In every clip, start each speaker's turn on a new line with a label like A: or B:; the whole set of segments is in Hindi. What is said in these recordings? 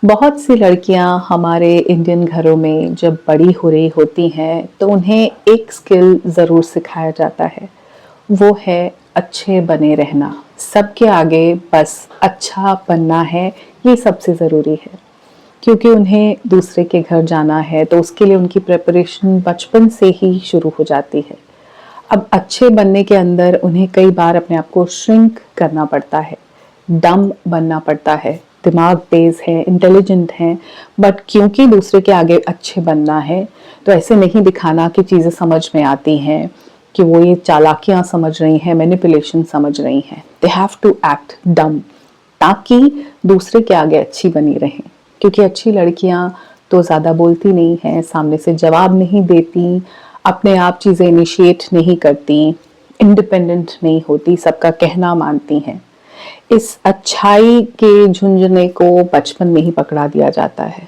A: बहुत सी लड़कियां हमारे इंडियन घरों में जब बड़ी हो रही होती हैं तो उन्हें एक स्किल ज़रूर सिखाया जाता है। वो है अच्छे बने रहना। सबके आगे बस अच्छा बनना है, ये सबसे ज़रूरी है। क्योंकि उन्हें दूसरे के घर जाना है तो उसके लिए उनकी प्रिपरेशन बचपन से ही शुरू हो जाती है। अब अच्छे बनने के अंदर उन्हें कई बार अपने आप को श्रिंक करना पड़ता है, डम बनना पड़ता है। दिमाग तेज है, इंटेलिजेंट है, बट क्योंकि दूसरे के आगे अच्छे बनना है तो ऐसे नहीं दिखाना कि चीज़ें समझ में आती हैं, कि वो ये चालाकियां समझ रही हैं, मैनिपुलेशन समझ रही हैं। दे हैव टू एक्ट डम ताकि दूसरे के आगे अच्छी बनी रहें। क्योंकि अच्छी लड़कियां तो ज़्यादा बोलती नहीं हैं, सामने से जवाब नहीं देती, अपने आप चीज़ें इनिशिएट नहीं करती, इंडिपेंडेंट नहीं होती, सबका कहना मानती हैं। इस अच्छाई के झुंझुने को बचपन में ही पकड़ा दिया जाता है।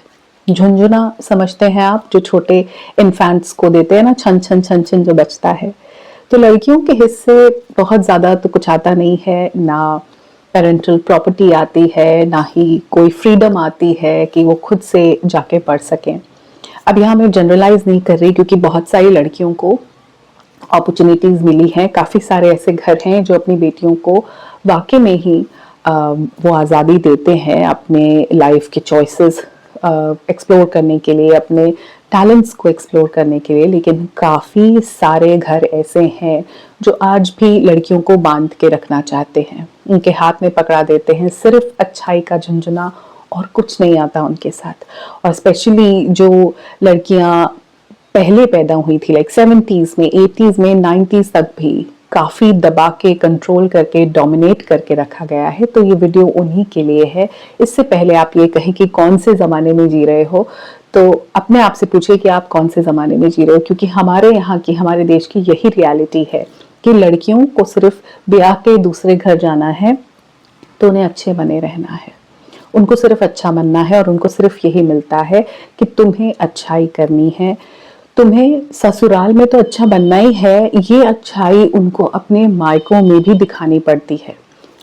A: झुंझुना समझते हैं आप, जो छोटे इन्फेंट्स को देते हैं ना, छन छन छन छन जो बचता है। तो लड़कियों के हिस्से बहुत ज़्यादा तो कुछ आता नहीं है, ना पेरेंटल प्रॉपर्टी आती है, ना ही कोई फ्रीडम आती है कि वो खुद से जाके पढ़ सकें। अब यहाँ मैं जनरलाइज नहीं कर रही, क्योंकि बहुत सारी लड़कियों को अपॉर्चुनिटीज मिली हैं। काफ़ी सारे ऐसे घर हैं जो अपनी बेटियों को वाकई में ही वो आज़ादी देते हैं अपने लाइफ के चॉइसेस एक्सप्लोर करने के लिए, अपने टैलेंट्स को एक्सप्लोर करने के लिए। लेकिन काफ़ी सारे घर ऐसे हैं जो आज भी लड़कियों को बांध के रखना चाहते हैं, उनके हाथ में पकड़ा देते हैं सिर्फ अच्छाई का झुंझुना, और कुछ नहीं आता उनके साथ। और स्पेशली जो लड़कियां पहले पैदा हुई थी, लाइक 70s में, 80s में, 90s तक भी काफ़ी दबा के, कंट्रोल करके, डोमिनेट करके रखा गया है। तो ये वीडियो उन्हीं के लिए है। इससे पहले आप ये कहें कि कौन से ज़माने में जी रहे हो, तो अपने आप से पूछिए कि आप कौन से ज़माने में जी रहे हो। क्योंकि हमारे यहाँ की, हमारे देश की यही रियलिटी है कि लड़कियों को सिर्फ ब्याह के दूसरे घर जाना है तो उन्हें अच्छे बने रहना है, उनको सिर्फ अच्छा बनना है, और उनको सिर्फ यही मिलता है कि तुम्हें अच्छाई करनी है, तुम्हें ससुराल में तो अच्छा बनना ही है। ये अच्छाई उनको अपने मायकों में भी दिखानी पड़ती है,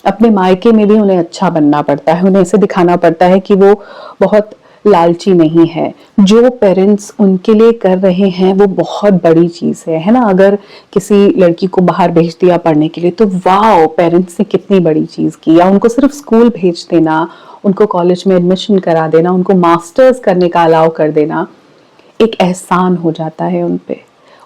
A: अपने मायके में भी उन्हें अच्छा बनना पड़ता है। उन्हें ऐसे दिखाना पड़ता है कि वो बहुत लालची नहीं है। जो पेरेंट्स उनके लिए कर रहे हैं वो बहुत बड़ी चीज है ना। अगर किसी लड़की को बाहर भेज दिया पढ़ने के लिए तो वाओ, पेरेंट्स ने कितनी बड़ी चीज की। या उनको सिर्फ स्कूल भेज देना, उनको कॉलेज में एडमिशन करा देना, उनको मास्टर्स करने का अलाउ कर देना, एक एहसान हो जाता है उन पे।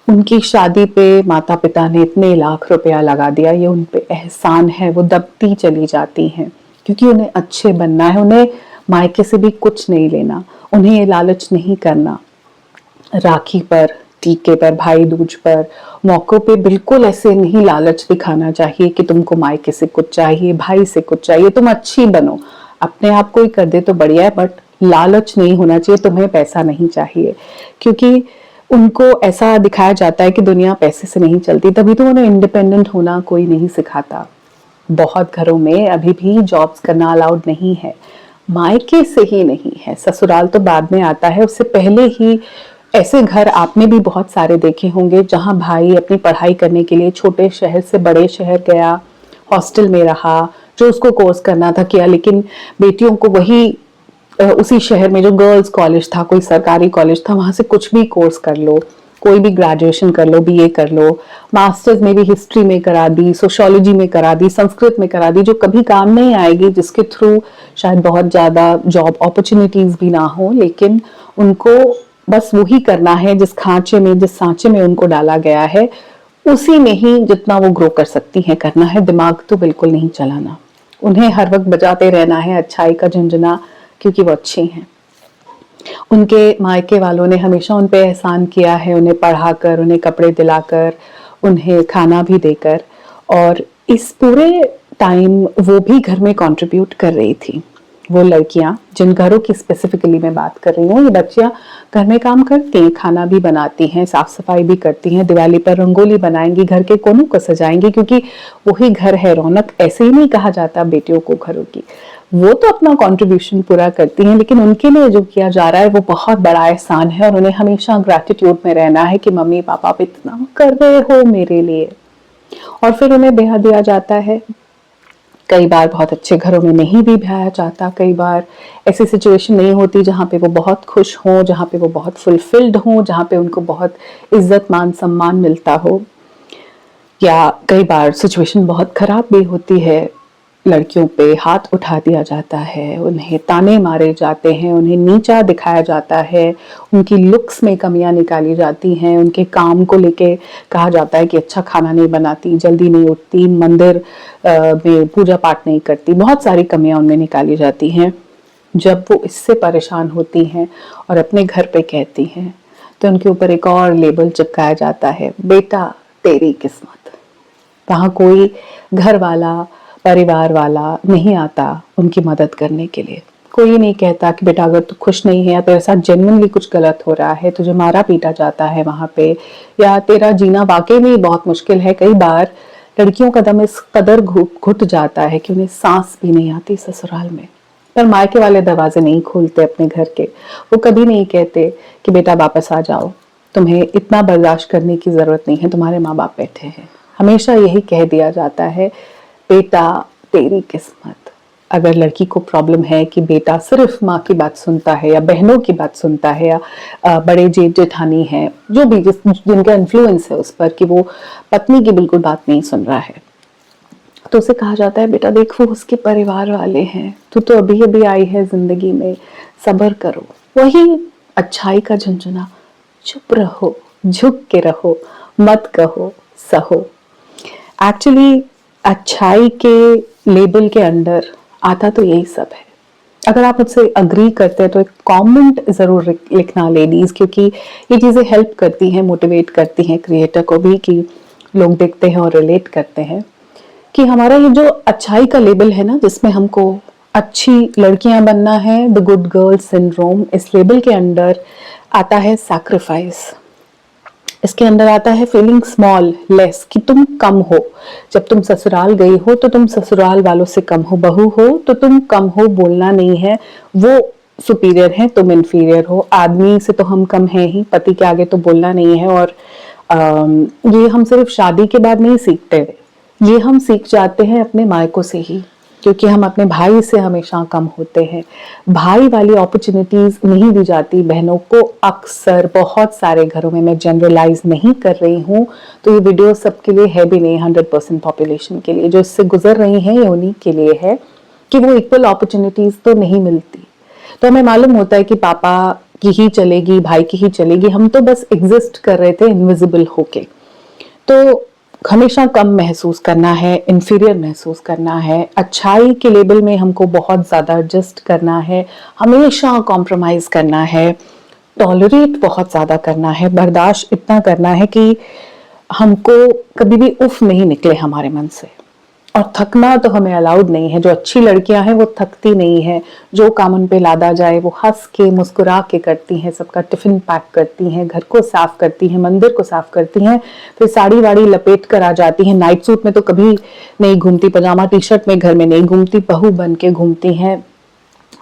A: उनकी शादी पे माता पिता ने इतने लाख रुपया लगा दिया, ये उन पे एहसान है। वो दबती चली जाती हैं क्योंकि उन्हें अच्छे बनना है, उन्हें मायके से भी कुछ नहीं लेना, उन्हें ये लालच नहीं करना। राखी पर, टीके पर, भाई दूज पर, मौकों पे बिल्कुल ऐसे नहीं लालच दिखाना चाहिए कि तुमको मायके से कुछ चाहिए, भाई से कुछ चाहिए। तुम अच्छी बनो, अपने आप को ही कर दे तो बढ़िया है, बट लालच नहीं होना चाहिए। तुम्हें पैसा नहीं चाहिए, क्योंकि उनको ऐसा दिखाया जाता है कि दुनिया पैसे से नहीं चलती, तभी तो उन्हें इंडिपेंडेंट होना कोई नहीं सिखाता। बहुत घरों में अभी भी जॉब्स करना अलाउड नहीं है, मायके से ही नहीं है, ससुराल तो बाद में आता है, उससे पहले ही। ऐसे घर आपने भी बहुत सारे देखे होंगे जहां भाई अपनी पढ़ाई करने के लिए छोटे शहर से बड़े शहर गया, हॉस्टल में रहा, जो उसको कोर्स करना था किया, लेकिन बेटियों को वही उसी शहर में जो गर्ल्स कॉलेज था, कोई सरकारी कॉलेज था, वहां से कुछ भी कोर्स कर लो, कोई भी ग्रेजुएशन कर लो, बीए कर लो, मास्टर्स में भी हिस्ट्री में करा दी, सोशियोलॉजी में करा दी, संस्कृत में करा दी, जो कभी काम नहीं आएगी, जिसके थ्रू शायद बहुत ज्यादा जॉब अपॉर्चुनिटीज भी ना हो, लेकिन उनको बस वही करना है जिस खांचे में, जिस सांचे में उनको डाला गया है, उसी में ही जितना वो ग्रो कर सकती हैं करना है। दिमाग तो बिल्कुल नहीं चलाना। उन्हें हर वक्त बजाते रहना है अच्छाई का झुंझुना, क्योंकि वो अच्छी हैं। उनके मायके वालों ने हमेशा उन पे एहसान किया है, उन्हें पढ़ाकर, उन्हें कपड़े दिलाकर, उन्हें खाना भी देकर, और इस पूरे टाइम वो भी घर में कंट्रीब्यूट कर रही थी। वो लड़कियां, जिन घरों की स्पेसिफिकली मैं बात कर रही हूँ, ये बच्चियां घर में काम करती हैं, खाना भी बनाती हैं, साफ सफाई भी करती हैं, दिवाली पर रंगोली बनाएंगी, घर के कोनों को सजाएंगी, क्योंकि वही घर है रौनक। ऐसे ही नहीं कहा जाता बेटियों को घरों की, वो तो अपना कंट्रीब्यूशन पूरा करती हैं, लेकिन उनके लिए जो किया जा रहा है वो बहुत बड़ा एहसान है, और उन्हें हमेशा ग्रैटिट्यूड में रहना है कि मम्मी पापा आप इतना कर रहे हो मेरे लिए। और फिर उन्हें ब्याह दिया जाता है, कई बार बहुत अच्छे घरों में नहीं भी ब्याया जाता, कई बार ऐसी सिचुएशन नहीं होती जहाँ पे वो बहुत खुश हों, जहाँ पे वो बहुत फुलफिल्ड हों, जहाँ पे उनको बहुत इज्जत मान सम्मान मिलता हो। या कई बार सिचुएशन बहुत ख़राब भी होती है, लड़कियों पे हाथ उठा दिया जाता है, उन्हें ताने मारे जाते हैं, उन्हें नीचा दिखाया जाता है, उनकी लुक्स में कमियां निकाली जाती हैं, उनके काम को लेके कहा जाता है कि अच्छा खाना नहीं बनाती, जल्दी नहीं उठती, मंदिर में पूजा पाठ नहीं करती, बहुत सारी कमियां उनमें निकाली जाती हैं। जब वो इससे परेशान होती हैं और अपने घर पे कहती हैं, तो उनके ऊपर एक और लेबल चिपकाया जाता है, बेटा तेरी किस्मत। वहाँ कोई घर वाला, परिवार वाला नहीं आता उनकी मदद करने के लिए। कोई नहीं कहता कि बेटा अगर तू खुश नहीं है या तेरे साथ जेन्युइनली कुछ गलत हो रहा है, तुझे मारा पीटा जाता है वहाँ पे, या तेरा जीना वाकई में बहुत मुश्किल है। कई बार लड़कियों का दम इस कदर घुट जाता है कि उन्हें सांस भी नहीं आती ससुराल में। पर मायके वाले दरवाजे नहीं खोलते अपने घर के। वो कभी नहीं कहते कि बेटा वापस आ जाओ, तुम्हें इतना बर्दाश्त करने की जरूरत नहीं है, तुम्हारे माँ बाप बैठे हैं। हमेशा यही कह दिया जाता है, बेटा तेरी किस्मत। अगर लड़की को प्रॉब्लम है कि बेटा सिर्फ माँ की बात सुनता है या बहनों की बात सुनता है या बड़े जेठ जेठानी है, जो भी जिनका इन्फ्लुएंस है उस पर, कि वो पत्नी की बिल्कुल बात नहीं सुन रहा है, तो उसे कहा जाता है बेटा देख वो उसके परिवार वाले हैं, तू तो अभी अभी आई है जिंदगी में, सब्र करो। वही अच्छाई का झुंझुना, चुप रहो, झुक के रहो, मत कहो, सहो। एक्चुअली अच्छाई के लेबल के अंडर आता तो यही सब है। अगर आप मुझसे अग्री करते हैं तो एक कमेंट जरूर लिखना लेडीज, क्योंकि ये चीजें हेल्प करती हैं, मोटिवेट करती हैं क्रिएटर को भी, कि लोग देखते हैं और रिलेट करते हैं कि हमारा ये जो अच्छाई का लेबल है ना, जिसमें हमको अच्छी लड़कियां बनना है, द गुड गर्ल सिंड्रोम, इस लेबल के अंडर आता है सैक्रिफाइस। इसके अंदर आता है फीलिंग स्मॉल, लेस, कि तुम कम हो। जब तुम ससुराल गई हो तो तुम ससुराल वालों से कम हो, बहू हो तो तुम कम हो, बोलना नहीं है, वो सुपीरियर है, तुम इन्फीरियर हो। आदमी से तो हम कम हैं ही, पति के आगे तो बोलना नहीं है। और ये हम सिर्फ शादी के बाद नहीं सीखते, ये हम सीख जाते हैं अपने मायकों से ही, क्योंकि हम अपने भाई से हमेशा कम होते हैं। भाई वाली अपॉर्चुनिटीज नहीं दी जाती बहनों को अक्सर, बहुत सारे घरों में। मैं जनरलाइज नहीं कर रही हूँ, तो ये वीडियो सबके लिए है भी नहीं, 100% पॉपुलेशन के लिए जो इससे गुजर रही हैं, ये उन्हीं के लिए है कि वो इक्वल अपॉर्चुनिटीज तो नहीं मिलती। तो हमें मालूम होता है कि पापा की ही चलेगी, भाई की ही चलेगी, हम तो बस एग्जिस्ट कर रहे थे इनविजिबल होके। तो हमेशा कम महसूस करना है, इंफीरियर महसूस करना है, अच्छाई के लेबल में हमको बहुत ज़्यादा एडजस्ट करना है, हमेशा कॉम्प्रोमाइज़ करना है, टॉलरेट बहुत ज़्यादा करना है, बर्दाश्त इतना करना है कि हमको कभी भी उफ नहीं निकले हमारे मन से। और थकना तो हमें अलाउड नहीं है। जो अच्छी लड़कियां हैं वो थकती नहीं है, जो काम उन पे लादा जाए वो हंस के मुस्कुरा के करती हैं, सबका टिफिन पैक करती हैं, घर को साफ करती हैं, मंदिर को साफ करती हैं, फिर साड़ी वाड़ी लपेट कर आ जाती हैं। नाइट सूट में तो कभी नहीं घूमती, पजामा टी शर्ट में घर में नहीं घूमती, बहू बन के घूमती हैं।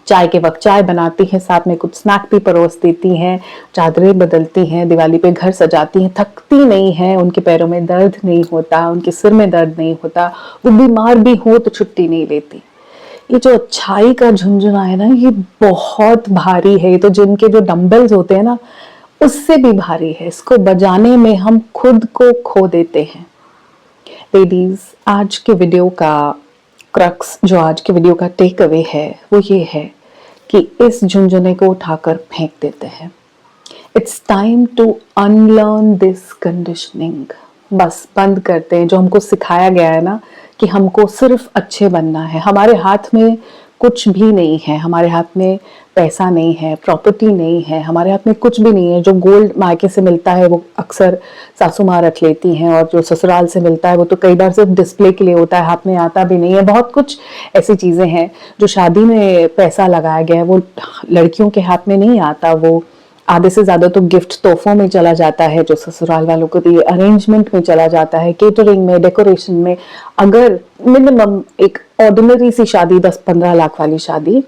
A: चाय के वक्त चाय बनाती हैं, साथ में कुछ स्नैक भी परोस देती हैं, चादरें बदलती हैं, दिवाली पे घर सजाती हैं, थकती नहीं हैं, उनके पैरों में दर्द नहीं होता, उनके सिर में दर्द नहीं होता, वो बीमार भी हो तो छुट्टी नहीं लेती। ये जो अच्छाई का झुंझुना है ना, ये बहुत भारी है। ये तो जिनके जो डंबल्स होते हैं ना, उससे भी भारी है। इसको बजाने में हम खुद को खो देते हैं। लेडीज, आज के वीडियो का क्रक्स, जो आज के वीडियो का टेक अवे है, वो ये है कि इस झुंझुने को उठाकर फेंक देते हैं। It's time to unlearn this conditioning. बस बंद करते हैं जो हमको सिखाया गया है ना, कि हमको सिर्फ अच्छे बनना है। हमारे हाथ में कुछ भी नहीं है, हमारे हाथ में पैसा नहीं है, प्रॉपर्टी नहीं है, हमारे हाथ में कुछ भी नहीं है। जो गोल्ड मायके से मिलता है वो अक्सर सासू माँ रख लेती हैं, और जो ससुराल से मिलता है वो तो कई बार सिर्फ डिस्प्ले के लिए होता है, हाथ में आता भी नहीं है। बहुत कुछ ऐसी चीजें हैं जो शादी में पैसा लगाया गया है, वो लड़कियों के हाथ में नहीं आता। वो आधे से ज्यादा तो गिफ्ट तोहफों में चला जाता है, जो ससुराल वालों को दिए, अरेंजमेंट में चला जाता है, केटरिंग में, डेकोरेशन में। अगर मिनिमम एक ऑर्डिनरी सी शादी, 10-15 लाख वाली शादी,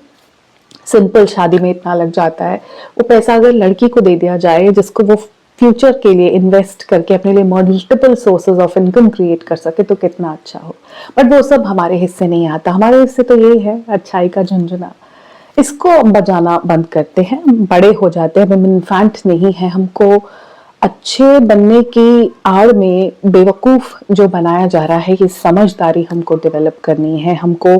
A: सिंपल शादी में इतना लग जाता है। वो पैसा अगर लड़की को दे दिया जाए, जिसको वो फ्यूचर के लिए इन्वेस्ट करके अपने लिए multiple sources of income create कर सके तो कितना अच्छा हो। बट वो सब हमारे हिस्से नहीं आता। हमारे हिस्से तो यही है अच्छाई का झुंझुना, इसको बजाना बंद करते हैं। बड़े हो जाते हैं, हम इन्फेंट नहीं है। हमको अच्छे बनने की आड़ में बेवकूफ जो बनाया जा रहा है, ये समझदारी हमको डेवलप करनी है, हमको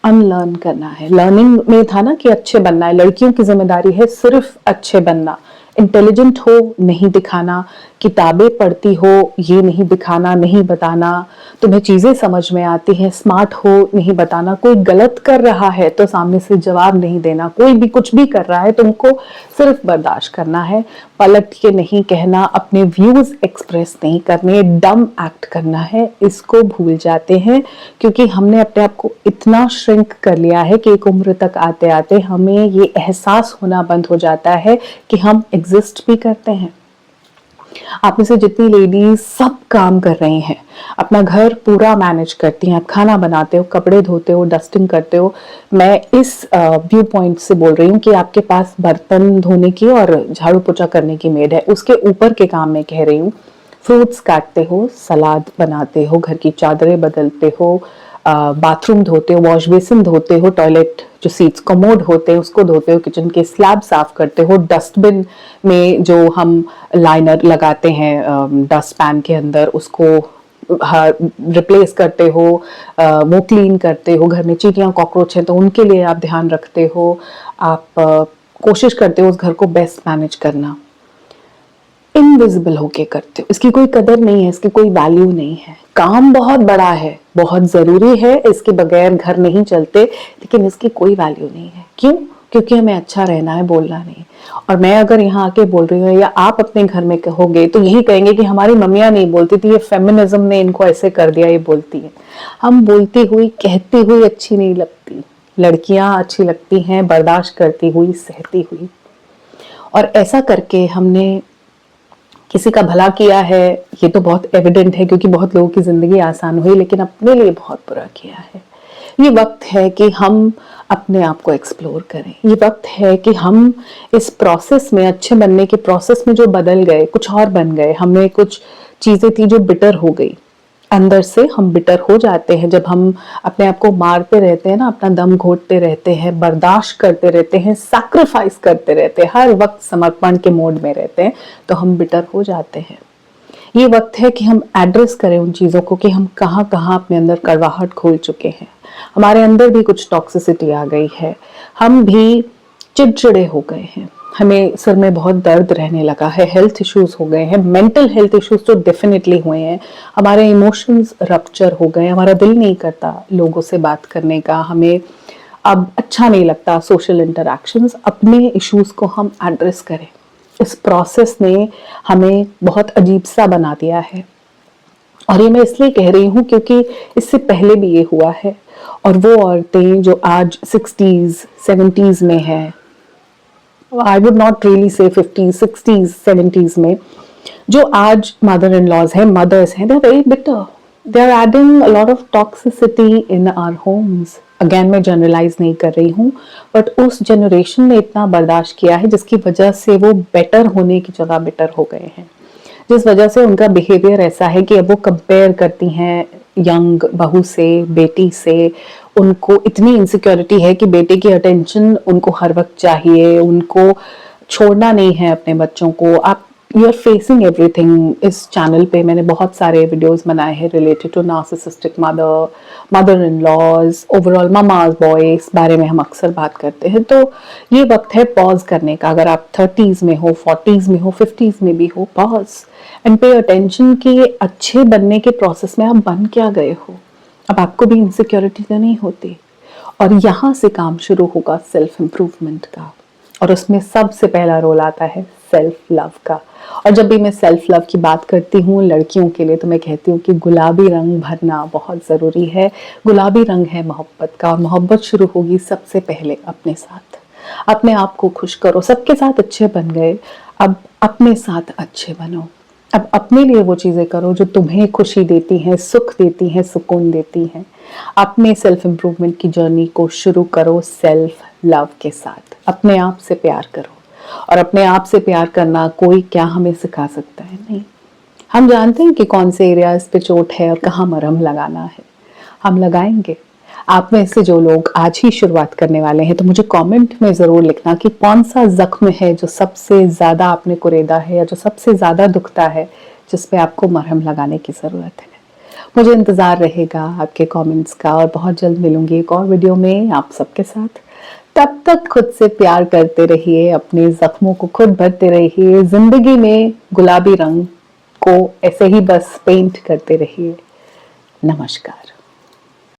A: अनलर्न करना है। लर्निंग में था ना कि अच्छे बनना है, लड़कियों की जिम्मेदारी है सिर्फ अच्छे बनना, इंटेलिजेंट हो नहीं दिखाना, किताबें पढ़ती हो ये नहीं दिखाना, नहीं बताना, तुम्हें चीजें समझ में आती हैं, स्मार्ट हो नहीं बताना, कोई गलत कर रहा है तो सामने से जवाब नहीं देना, कोई भी कुछ भी कर रहा है तुमको सिर्फ बर्दाश्त करना है, पलट के नहीं कहना, अपने व्यूज एक्सप्रेस नहीं करने, डम एक्ट करना है। इसको भूल जाते हैं क्योंकि हमने अपने आप को इतना श्रिंक कर लिया है कि एक उम्र तक आते आते हमें ये एहसास होना बंद हो जाता है कि हम एग्जिस्ट भी करते हैं। आप में से जितनी लेडीज सब काम कर रही हैं, अपना घर पूरा मैनेज करती हैं, आप खाना बनाते हो, कपड़े धोते हो, डस्टिंग करते हो, मैं इस व्यू पॉइंट से बोल रही हूँ कि आपके पास बर्तन धोने की और झाड़ू पोछा करने की मेड है, उसके ऊपर के काम मैं कह रही हूँ। फ्रूट्स काटते हो, सलाद बनाते हो, घर की चादरें बदलते हो, बाथरूम धोते हो, वॉश बेसिन धोते हो, टॉयलेट जो सीट्स कमोड होते हैं उसको धोते हो, किचन के स्लैब साफ करते हो, डस्टबिन में जो हम लाइनर लगाते हैं डस्ट पैन के अंदर उसको रिप्लेस करते हो, वो क्लीन करते हो, घर में चींटियां कॉकरोच हैं तो उनके लिए आप ध्यान रखते हो, आप कोशिश करते हो उस घर को बेस्ट मैनेज करना। इनविजिबल होके करते हो, इसकी कोई कदर नहीं है, इसकी कोई वैल्यू नहीं है। काम बहुत बड़ा है, बहुत जरूरी है, इसके बगैर घर नहीं चलते, लेकिन इसकी कोई वैल्यू नहीं है। क्यों? क्योंकि हमें अच्छा रहना है, बोलना नहीं। और मैं अगर यहाँ आके बोल रही हूँ या आप अपने घर में कहोगे तो यही कहेंगे कि हमारी मम्मियाँ नहीं बोलती थी, ये फेमिनिज्म ने इनको ऐसे कर दिया, ये बोलती है। हम बोलती हुई कहती हुई अच्छी नहीं लगती, लड़कियां अच्छी लगती हैं बर्दाश्त करती हुई, सहती हुई। और ऐसा करके हमने किसी का भला किया है ये तो बहुत एविडेंट है क्योंकि बहुत लोगों की जिंदगी आसान हुई, लेकिन अपने लिए बहुत बुरा किया है। ये वक्त है कि हम अपने आप को एक्सप्लोर करें। ये वक्त है कि हम इस प्रोसेस में, अच्छे बनने के प्रोसेस में जो बदल गए, कुछ और बन गए, हमें कुछ चीजें थी जो बिटर हो गई, अंदर से हम बिटर हो जाते हैं जब हम अपने आप को मारते रहते हैं ना, अपना दम घोटते रहते हैं, बर्दाश्त करते रहते हैं, सैक्रिफाइस करते रहते हैं, हर वक्त समर्पण के मोड में रहते हैं, तो हम बिटर हो जाते हैं। ये वक्त है कि हम एड्रेस करें उन चीजों को कि हम कहाँ कहाँ अपने अंदर कड़वाहट खोल चुके हैं, हमारे अंदर भी कुछ टॉक्सिसिटी आ गई है, हम भी चिड़चिड़े हो गए हैं, हमें सर में बहुत दर्द रहने लगा है, हेल्थ इश्यूज हो गए हैं, मेंटल हेल्थ इश्यूज तो डेफिनेटली हुए हैं, हमारे इमोशंस रप्चर हो गए, हमारा दिल नहीं करता लोगों से बात करने का, हमें अब अच्छा नहीं लगता सोशल इंटरैक्शंस। अपने इश्यूज को हम एड्रेस करें। इस प्रोसेस ने हमें बहुत अजीब सा बना दिया है, और ये मैं इसलिए कह रही हूँ क्योंकि इससे पहले भी ये हुआ है। और वो औरतें जो आज 60s 70s में है, I would not really say 50s 60s 70s में, जो आज मदर इन लॉज है, मदर्स हैं, they are very bitter, they are adding a lot of toxicity in our homes. Again मैं जनरलाइज नहीं कर रही हूँ, बट उस जनरेशन ने इतना बर्दाश्त किया है जिसकी वजह से वो बेटर होने की जगह बेटर हो गए हैं, जिस वजह से उनका बिहेवियर ऐसा है कि अब वो कंपेयर करती हैं यंग बहू से, बेटी से। उनको इतनी इनसिक्योरिटी है कि बेटे की अटेंशन उनको हर वक्त चाहिए, उनको छोड़ना नहीं है अपने बच्चों को। आप यू आर फेसिंग एवरीथिंग। इस चैनल पे मैंने बहुत सारे वीडियोस बनाए हैं related to narcissistic mother, mother in laws, overall mama's boy, इस बारे में हम अक्सर बात करते हैं। तो ये वक्त है पॉज करने का। अगर आप 30s में हो, 40s में हो, 50s में भी हो, पॉज एंड पे अटेंशन कि अच्छे बनने के प्रोसेस में आप बन क्या गए हो। अब आपको भी इनसिक्योरिटी तो नहीं होती, और यहाँ से काम शुरू होगा सेल्फ इम्प्रूवमेंट का, और उसमें सबसे पहला रोल आता है सेल्फ लव का। और जब भी मैं सेल्फ लव की बात करती हूँ लड़कियों के लिए, तो मैं कहती हूँ कि गुलाबी रंग भरना बहुत ज़रूरी है। गुलाबी रंग है मोहब्बत का, और मोहब्बत शुरू होगी सबसे पहले अपने साथ। अपने आप को खुश करो। सबके साथ अच्छे बन गए, अब अपने साथ अच्छे बनो। अब अपने लिए वो चीज़ें करो जो तुम्हें खुशी देती हैं, सुख देती हैं, सुकून देती हैं। अपने सेल्फ इम्प्रूवमेंट की जर्नी को शुरू करो सेल्फ लव के साथ। अपने आप से प्यार करो, और अपने आप से प्यार करना कोई क्या हमें सिखा सकता है? नहीं। हम जानते हैं कि कौन से एरियाज पे चोट है और कहाँ मरहम लगाना है, हम लगाएंगे। आप में से जो लोग आज ही शुरुआत करने वाले हैं तो मुझे कमेंट में ज़रूर लिखना कि कौन सा ज़ख्म है जो सबसे ज़्यादा आपने कुरेदा है या जो सबसे ज़्यादा दुखता है, जिस पे आपको मरहम लगाने की ज़रूरत है। मुझे इंतज़ार रहेगा आपके कमेंट्स का और बहुत जल्द मिलूंगी एक और वीडियो में आप सबके साथ। तब तक खुद से प्यार करते रहिए, अपने ज़ख्मों को खुद भरते रहिए, ज़िंदगी में गुलाबी रंग को ऐसे ही बस पेंट करते रहिए। नमस्कार।